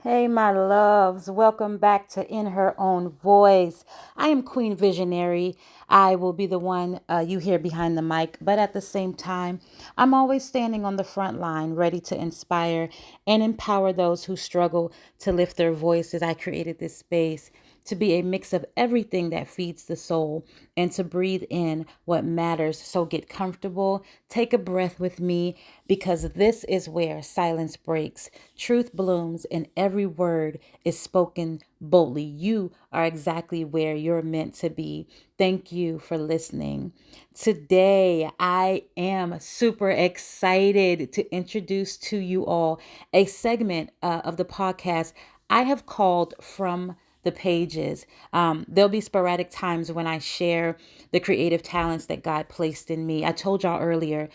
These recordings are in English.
Hey, my loves, welcome back to In Her Own Voice. I am Queen Visionary. I will be the one you hear behind the mic, but at the same time, I'm always standing on the front line, ready to inspire and empower those who struggle to lift their voices. I created this space to be a mix of everything that feeds the soul and to breathe in what matters. So get comfortable, take a breath with me, because this is where silence breaks, truth blooms, and every word is spoken boldly. You are exactly where you're meant to be. Thank you for listening. Today, I am super excited to introduce to you all a segment of the podcast I have called From the Pages. There'll be sporadic times when I share the creative talents that God placed in me. I told y'all earlier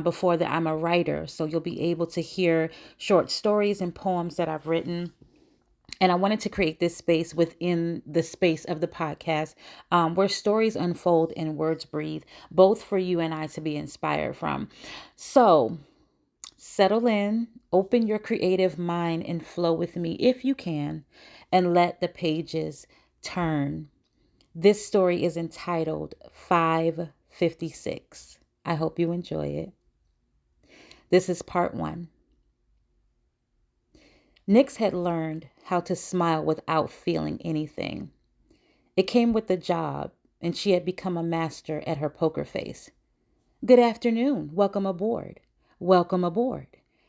before that I'm a writer, so you'll be able to hear short stories and poems that I've written. And I wanted to create this space within the space of the podcast where stories unfold and words breathe, both for you and I to be inspired from. So settle in, open your creative mind, and flow with me if you can, and let the pages turn. This story is entitled 556. I hope you enjoy it. This is part one. Nix had learned how to smile without feeling anything. It came with the job, and she had become a master at her poker face. Good afternoon. Welcome aboard. Welcome aboard.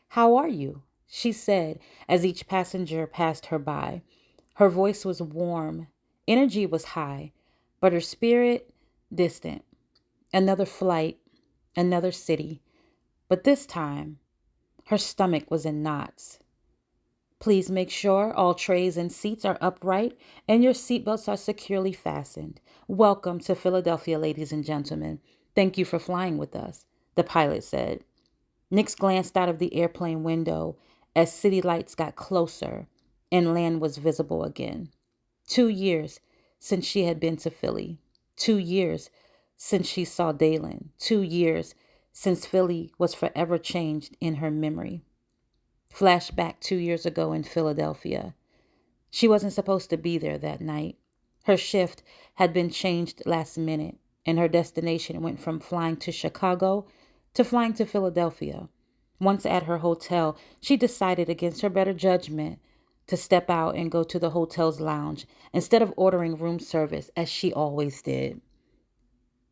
How are you? She said as each passenger passed her by. Her voice was warm, energy was high, but her spirit distant. Another flight, another city, but this time her stomach was in knots. Please make sure all trays and seats are upright and your seatbelts are securely fastened. Welcome to Philadelphia, ladies and gentlemen. Thank you for flying with us, the pilot said. Nix glanced out of the airplane window as city lights got closer and land was visible again. 2 years since she had been to Philly. 2 years since she saw Dalen. 2 years since Philly was forever changed in her memory. Flashback 2 years ago in Philadelphia. She wasn't supposed to be there that night. Her shift had been changed last minute, and her destination went from flying to Chicago to flying to Philadelphia. Once at her hotel, she decided against her better judgment to step out and go to the hotel's lounge instead of ordering room service as she always did.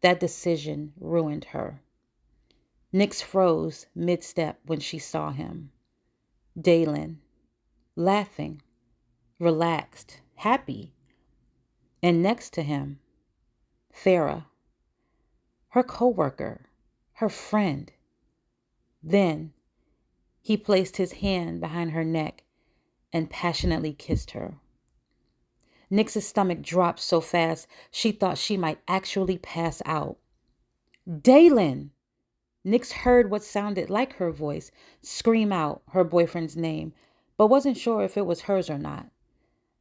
That decision ruined her. Nix froze mid-step when she saw him. Dalen, laughing, relaxed, happy. And next to him, Farah, her coworker, her friend. Then he placed his hand behind her neck and passionately kissed her. Nix's stomach dropped so fast she thought she might actually pass out. Dalen! Nix heard what sounded like her voice scream out her boyfriend's name, but wasn't sure if it was hers or not.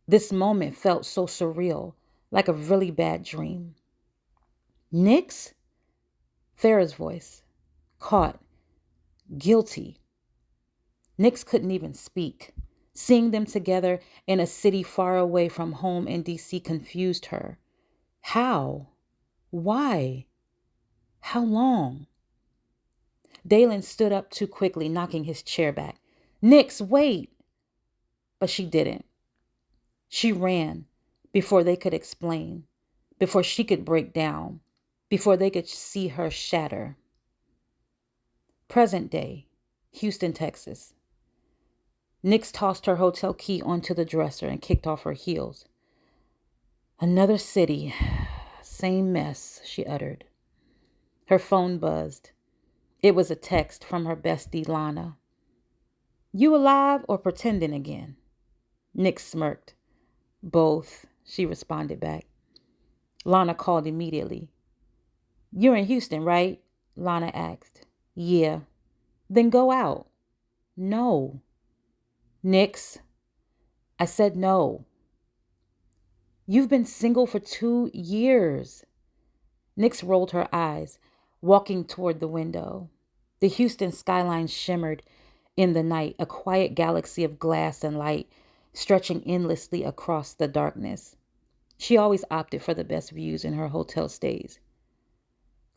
This moment felt so surreal, like a really bad dream. Nix? Farah's voice, caught, guilty. Nix couldn't even speak. Seeing them together in a city far away from home in DC confused her. How? Why? How long? Dalen stood up too quickly, knocking his chair back. Nix, wait! But she didn't. She ran before they could explain, before she could break down, before they could see her shatter. Present day, Houston, Texas. Nix tossed her hotel key onto the dresser and kicked off her heels. Another city, same mess, she uttered. Her phone buzzed. It was a text from her bestie, Lana. You alive or pretending again? Nix smirked. Both, she responded back. Lana called immediately. You're in Houston, right? Lana asked. Yeah. Then go out. No. Nix. I said no. You've been single for 2 years. Nix rolled her eyes, walking toward the window. The Houston skyline shimmered in the night, a quiet galaxy of glass and light. stretching endlessly across the darkness. She always opted for the best views in her hotel stays.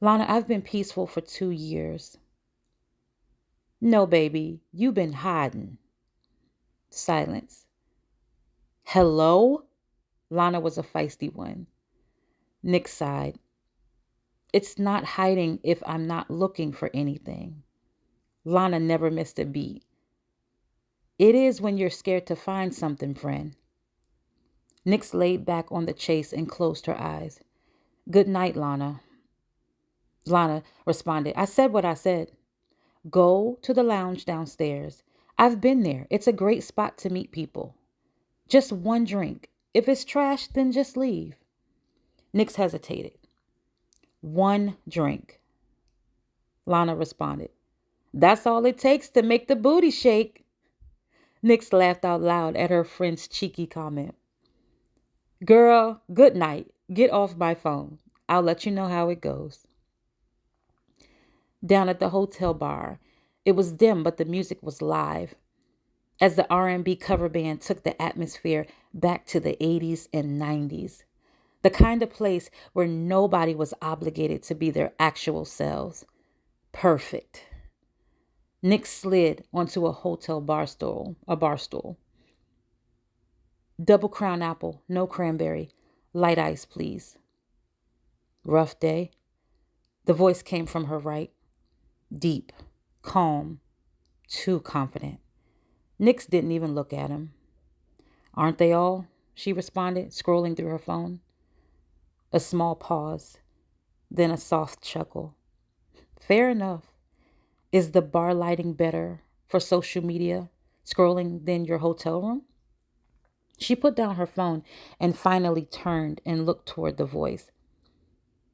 Lana, I've been peaceful for 2 years. No, baby, you've been hiding. Silence. Hello? Lana was a feisty one. Nick sighed. It's not hiding if I'm not looking for anything. Lana never missed a beat. It is when you're scared to find something, friend. Nix laid back on the chase and closed her eyes. Good night, Lana. Lana responded, I said what I said. Go to the lounge downstairs. I've been there. It's a great spot to meet people. Just one drink. If it's trash, then just leave. Nix hesitated. One drink. Lana responded. That's all it takes to make the booty shake. Nix laughed out loud at her friend's cheeky comment. Girl, good night. Get off my phone. I'll let you know how it goes. Down at the hotel bar, it was dim, but the music was live. As the R&B cover band took the atmosphere back to the 80s and 90s. The kind of place where nobody was obligated to be their actual selves. Perfect. Nick slid onto a hotel bar stool. Double crown apple, no cranberry. Light ice, please. Rough day. The voice came from her right. Deep, calm, too confident. Nix didn't even look at him. Aren't they all? She responded, scrolling through her phone. A small pause, then a soft chuckle. Fair enough. Is the bar lighting better for social media scrolling than your hotel room? She put down her phone and finally turned and looked toward the voice,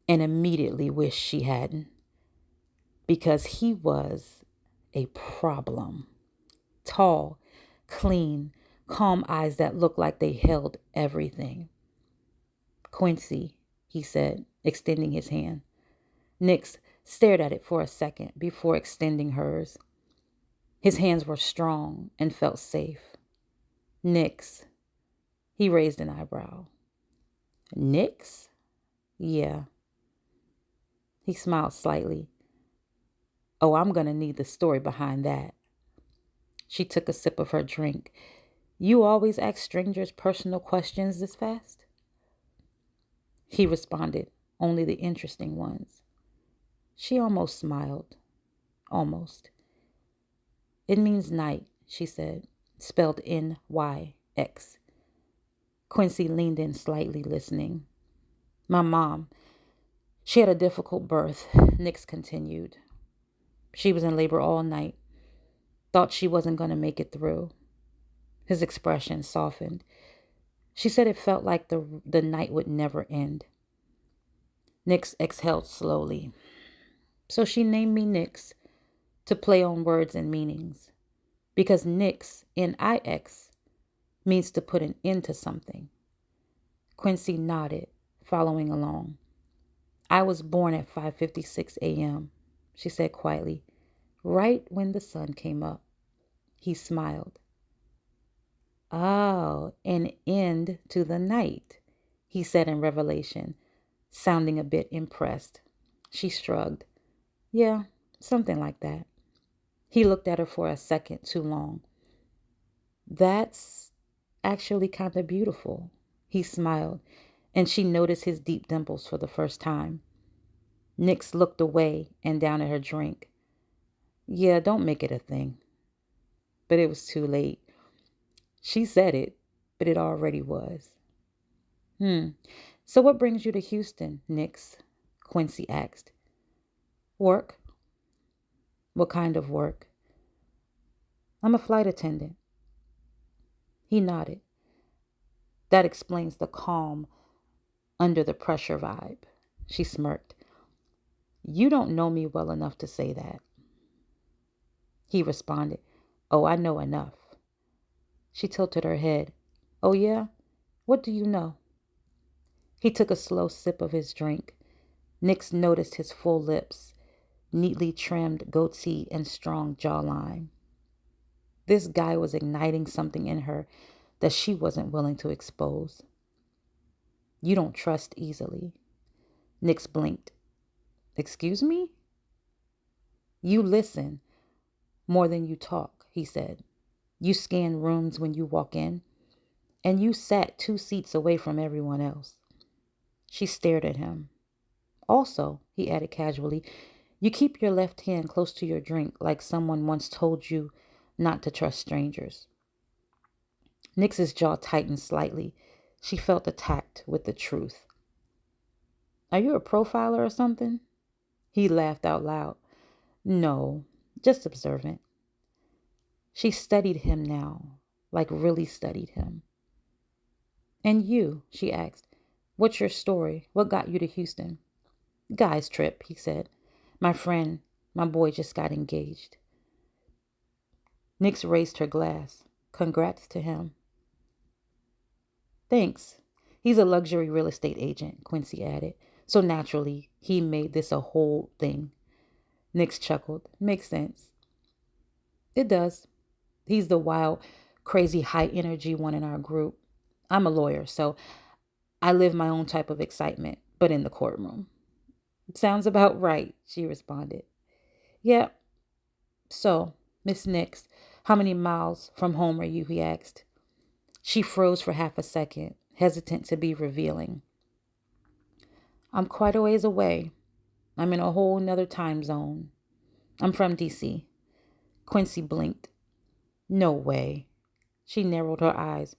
and immediately wished she hadn't, because he was a problem. Tall, clean, calm eyes that looked like they held everything. Quincy, he said, extending his hand. Nix stared at it for a second before extending hers. His hands were strong and felt safe. Nix. He raised an eyebrow. Nix? Yeah. He smiled slightly. Oh, I'm going to need the story behind that. She took a sip of her drink. You always ask strangers personal questions this fast? He responded, only the interesting ones. She almost smiled. Almost. It means night, she said, spelled N-Y-X. Quincy leaned in slightly, listening. My mom, she had a difficult birth, Nix continued. She was in labor all night. Thought she wasn't going to make it through. His expression softened. She said it felt like the night would never end. Nix exhaled slowly. So she named me Nix to play on words and meanings. Because Nix, N-I-X, means to put an end to something. Quincy nodded, following along. I was born at 5:56 a.m., she said quietly, right when the sun came up. He smiled. Oh, an end to the night, he said in revelation, sounding a bit impressed. She shrugged. Yeah, something like that. He looked at her for a second too long. That's actually kind of beautiful, he smiled, and she noticed his deep dimples for the first time. Nix looked away and down at her drink. Yeah, don't make it a thing. But it was too late. She said it, but it already was. So what brings you to Houston, Nix? Quincy asked. Work. What kind of work? I'm a flight attendant. He nodded. That explains the calm, under the pressure vibe. She smirked. You don't know me well enough to say that. He responded, Oh, I know enough. She tilted her head. Oh, yeah? What do you know? He took a slow sip of his drink. Nix noticed his full lips, neatly trimmed goatee and strong jawline. This guy was igniting something in her, that she wasn't willing to expose. You don't trust easily. Nix blinked. Excuse me? You listen more than you talk, he said. You scan rooms when you walk in, and you sat 2 seats away from everyone else. She stared at him. Also, he added casually, you keep your left hand close to your drink like someone once told you not to trust strangers. Nix's jaw tightened slightly. She felt attacked with the truth. Are you a profiler or something? He laughed out loud. No, just observant. She studied him now, like really studied him. And you, she asked, what's your story? What got you to Houston? Guy's trip, he said. My boy just got engaged. Nix raised her glass. Congrats to him. Thanks. He's a luxury real estate agent, Quincy added. So naturally, he made this a whole thing. Nix chuckled. Makes sense. It does. He's the wild, crazy, high energy one in our group. I'm a lawyer, so I live my own type of excitement, but in the courtroom. Sounds about right, she responded. Yeah. So, Miss Nix, how many miles from home are you? He asked. She froze for half a second, hesitant to be revealing. I'm quite a ways away. I'm in a whole nother time zone. I'm from D.C. Quincy blinked. No way. She narrowed her eyes.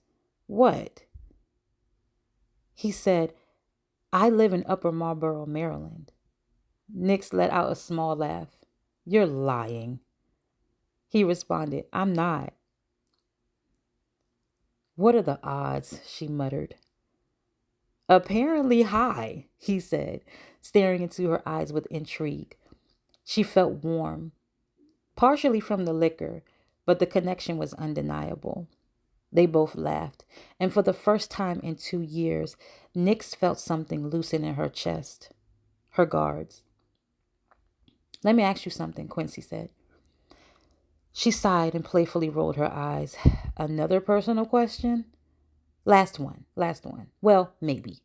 What? He said, I live in Upper Marlboro, Maryland. Nix let out a small laugh. You're lying. He responded, I'm not. What are the odds? She muttered. Apparently high, he said, staring into her eyes with intrigue. She felt warm, partially from the liquor, but the connection was undeniable. They both laughed, and for the first time in 2 years, Nix felt something loosen in her chest. Her guards. Let me ask you something, Quincy said. She sighed and playfully rolled her eyes. Another personal question? Last one. Well, maybe.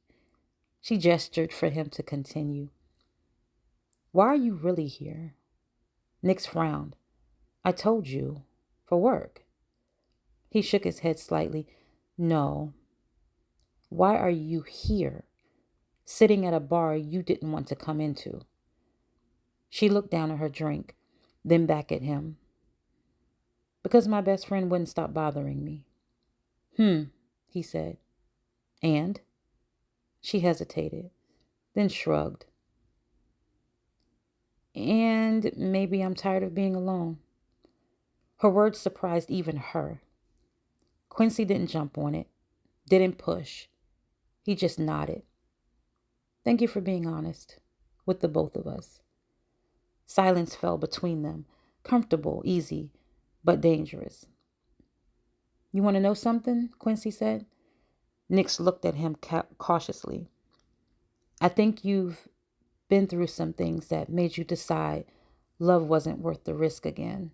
She gestured for him to continue. Why are you really here? Nix frowned. I told you. For work. He shook his head slightly. No. Why are you here? Sitting at a bar you didn't want to come into. She looked down at her drink, then back at him. Because my best friend wouldn't stop bothering me. He said. And? She hesitated, then shrugged. And maybe I'm tired of being alone. Her words surprised even her. Quincy didn't jump on it, didn't push. He just nodded. Thank you for being honest with the both of us. Silence fell between them, comfortable, easy, but dangerous. You want to know something? Quincy said. Nix looked at him cautiously. I think you've been through some things that made you decide love wasn't worth the risk again.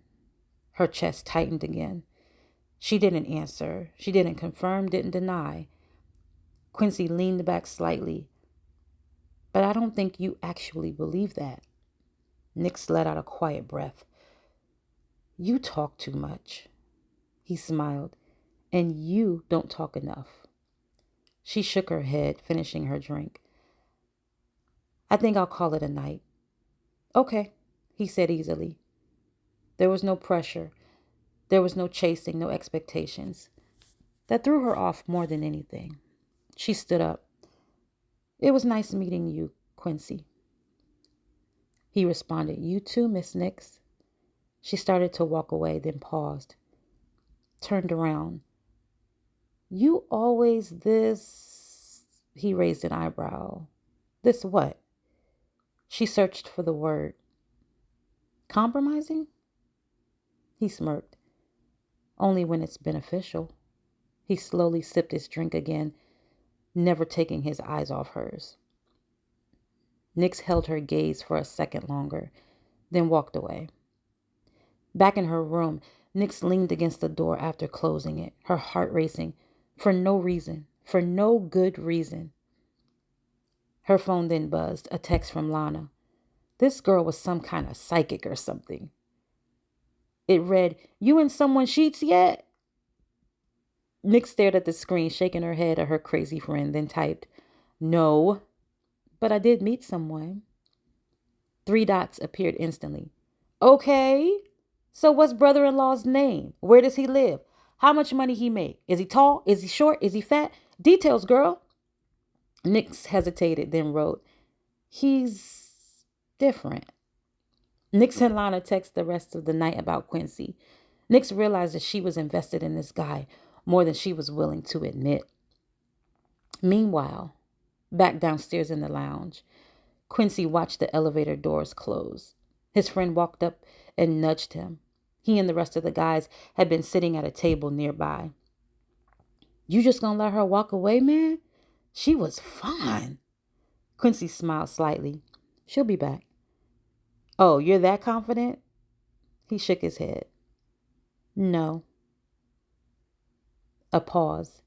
Her chest tightened again. She didn't answer. She didn't confirm, didn't deny. Quincy leaned back slightly. But I don't think you actually believe that. Nix let out a quiet breath. You talk too much. He smiled. And you don't talk enough. She shook her head, finishing her drink. I think I'll call it a night. Okay, he said easily. There was no pressure. There was no chasing, no expectations. That threw her off more than anything. She stood up. It was nice meeting you, Quincy. He responded, You too, Miss Nix. She started to walk away, then paused. Turned around. You always this... He raised an eyebrow. This what? She searched for the word. Compromising? He smirked. Only when it's beneficial. He slowly sipped his drink again, never taking his eyes off hers. Nix held her gaze for a second longer, then walked away. Back in her room, Nix leaned against the door after closing it, her heart racing. for no reason, for no good reason. Her phone then buzzed, a text from Lana. This girl was some kind of psychic or something. It read, "You and someone sheets yet?" Nick stared at the screen, shaking her head at her crazy friend, then typed, "No, but I did meet someone." 3 dots appeared instantly. "Okay, so what's brother-in-law's name? Where does he live? How much money he make? Is he tall? Is he short? Is he fat? Details, girl." Nix hesitated, then wrote, "He's different." Nix and Lana texted the rest of the night about Quincy. Nix realized that she was invested in this guy more than she was willing to admit. Meanwhile, back downstairs in the lounge, Quincy watched the elevator doors close. His friend walked up and nudged him. He and the rest of the guys had been sitting at a table nearby. "You just gonna let her walk away, man? She was fine." Quincy smiled slightly. "She'll be back." "Oh, you're that confident?" He shook his head. "No." A pause.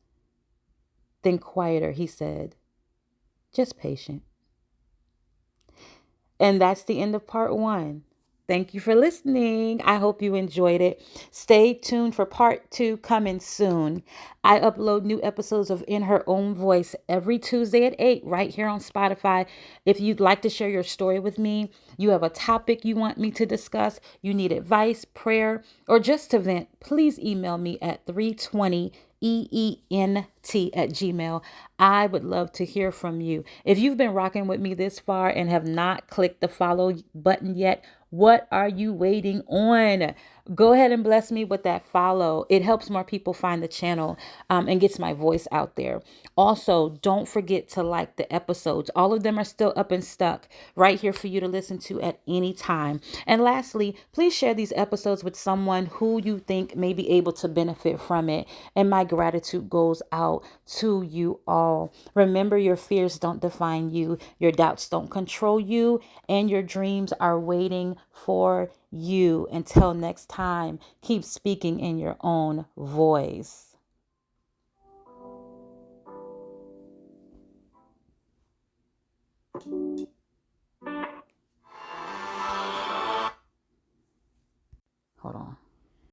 Then quieter, he said, "Just patient." And that's the end of part 1. Thank you for listening. I hope you enjoyed it. Stay tuned for part 2 coming soon. I upload new episodes of In Her Own Voice every Tuesday at 8 right here on Spotify. If you'd like to share your story with me, you have a topic you want me to discuss, you need advice, prayer, or just to vent, please email me at 320EENT@gmail. I would love to hear from you. If you've been rocking with me this far and have not clicked the follow button yet, what are you waiting on? Go ahead and bless me with that follow. It helps more people find the channel and gets my voice out there. Also, don't forget to like the episodes. All of them are still up and stuck right here for you to listen to at any time. And lastly, please share these episodes with someone who you think may be able to benefit from it. And my gratitude goes out to you all. Remember, your fears don't define you, your doubts don't control you, and your dreams are waiting for you. Until next time, keep speaking in your own voice. Hold on.